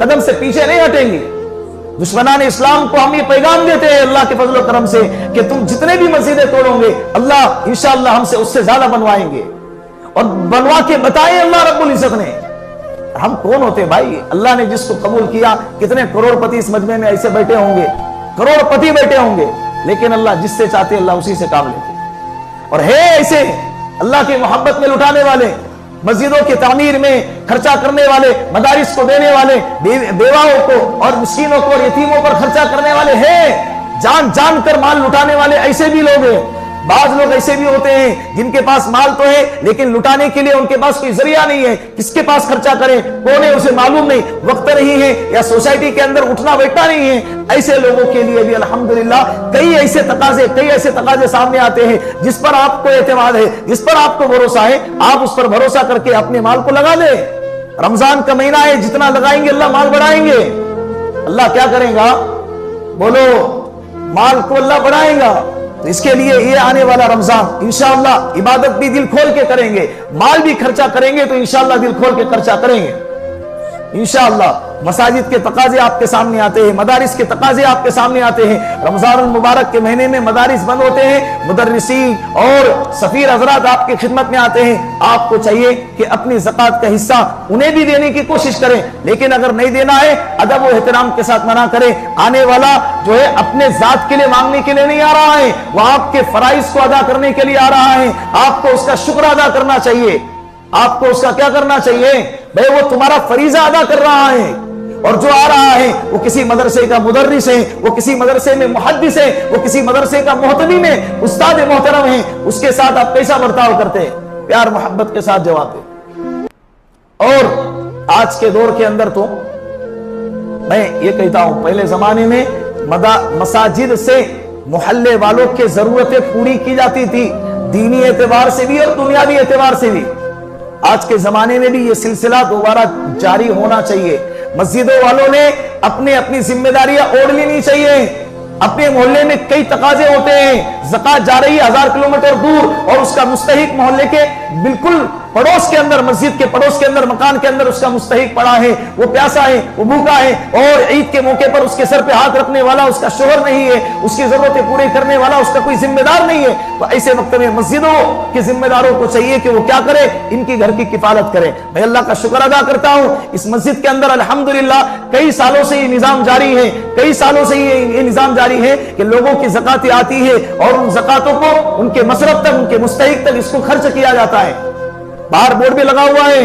قدم سے پیچھے نہیں ہٹیں گے۔ دشمنان اسلام کو ہم یہ پیغام دیتے ہیں اللہ کے فضل و کرم سے کہ تم جتنے بھی مسجدیں توڑو گے اللہ انشاءاللہ ہم سے اس سے زیادہ بنوائیں گے، اور بنوا کے بتائیں اللہ رب العزت نے۔ ہم کون ہوتے ہیں بھائی؟ اللہ نے جس کو قبول کیا، کتنے کروڑ پتی اس مجمع میں ایسے بیٹھے ہوں گے، کروڑ پتی بیٹھے ہوں گے، لیکن اللہ جس سے چاہتے اللہ اسی سے کام لیتے۔ اور ہے ایسے اللہ کی محبت میں لٹانے والے، مسجدوں کی تعمیر میں خرچہ کرنے والے، مدارس کو دینے والے، بیواؤں کو اور مسکینوں کو اور یتیموں پر خرچہ کرنے والے ہیں، جان جان کر مال لٹانے والے ایسے بھی لوگ ہیں۔ بعض لوگ ایسے بھی ہوتے ہیں جن کے پاس مال تو ہے لیکن لٹانے کے لیے ان کے پاس کوئی ذریعہ نہیں ہے، کس کے پاس خرچہ کریں کون ہے اسے معلوم نہیں، وقت نہیں ہے یا سوسائٹی کے اندر اٹھنا بیٹھنا نہیں ہے۔ ایسے لوگوں کے لیے بھی الحمدللہ کئی ایسے تقاضے سامنے آتے ہیں جس پر آپ کو اعتماد ہے، جس پر آپ کو بھروسہ ہے، آپ اس پر بھروسہ کر کے اپنے مال کو لگا دیں۔ رمضان کا مہینہ ہے، جتنا لگائیں گے اللہ مال بڑھائیں گے۔ اللہ کیا کرے گا؟ بولو، مال کو اللہ بڑھائے گا۔ تو اس کے لیے یہ آنے والا رمضان انشاءاللہ عبادت بھی دل کھول کے کریں گے، مال بھی خرچہ کریں گے تو انشاءاللہ دل کھول کے خرچہ کریں گے انشاءاللہ۔ مساجد کے تقاضے آپ کے سامنے آتے ہیں، مدارس کے تقاضے آپ کے سامنے آتے ہیں۔ رمضان المبارک کے مہینے میں مدارس بند ہوتے ہیں، مدرسین اور سفیر حضرات آپ کی خدمت میں آتے ہیں۔ آپ کو چاہیے کہ اپنی زکوٰۃ کا حصہ انہیں بھی دینے کی کوشش کریں، لیکن اگر نہیں دینا ہے ادب و احترام کے ساتھ منع کریں۔ آنے والا جو ہے اپنے ذات کے لیے مانگنے کے لیے نہیں آ رہا ہے، وہ آپ کے فرائض کو ادا کرنے کے لیے آ رہا ہے۔ آپ کو اس کا شکر ادا کرنا چاہیے، آپ کو اس کا کیا کرنا چاہیے؟ بھئی وہ تمہارا فریضہ ادا کر رہا ہے، اور جو آ رہا ہے وہ کسی مدرسے کا مدرس ہے، وہ کسی مدرسے میں محدث ہے، وہ کسی مدرسے کا محتمم ہے، استاد محترم ہے، اس کے ساتھ آپ کیسا برتاؤ کرتے ہیں؟ پیار محبت کے ساتھ جواب دیں۔ اور آج کے دور کے اندر تو میں یہ کہتا ہوں، پہلے زمانے میں مساجد سے محلے والوں کے ضرورتیں پوری کی جاتی تھی، دینی اعتبار سے بھی اور دنیاوی اعتبار سے بھی۔ آج کے زمانے میں بھی یہ سلسلہ دوبارہ جاری ہونا چاہیے۔ مسجدوں والوں نے اپنی ذمہ داریاں اوڑھ لینی چاہیے۔ اپنے محلے میں کئی تقاضے ہوتے ہیں، زکوٰۃ جا رہی ہے 1000 کلومیٹر دور اور اس کا مستحق محلے کے بالکل پڑوس کے اندر، مسجد کے پڑوس کے اندر، مکان کے اندر اس کا مستحق پڑا ہے، وہ پیاسا ہے، وہ بھوکا ہے، اور عید کے موقع پر اس کے سر پہ ہاتھ رکھنے والا اس کا شوہر نہیں ہے، اس کی ضرورتیں پورے کرنے والا اس کا کوئی ذمہ دار نہیں ہے۔ تو ایسے وقت میں مسجدوں کے ذمہ داروں کو چاہیے کہ وہ کیا کرے؟ ان کی گھر کی کفالت کرے۔ میں اللہ کا شکر ادا کرتا ہوں، اس مسجد کے اندر الحمدللہ کئی سالوں سے یہ نظام جاری ہے، کئی سالوں سے یہ نظام جاری ہے کہ لوگوں کی زکوٰۃ آتی ہے اور ان زکوٰۃوں کو ان کے مصرف تک، ان کے مستحق تک اس کو خرچ کیا جاتا ہے۔ باہر بورڈ بھی لگا ہوا ہے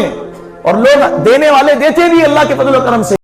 اور لوگ دینے والے دیتے بھی اللہ کے فضل و کرم سے۔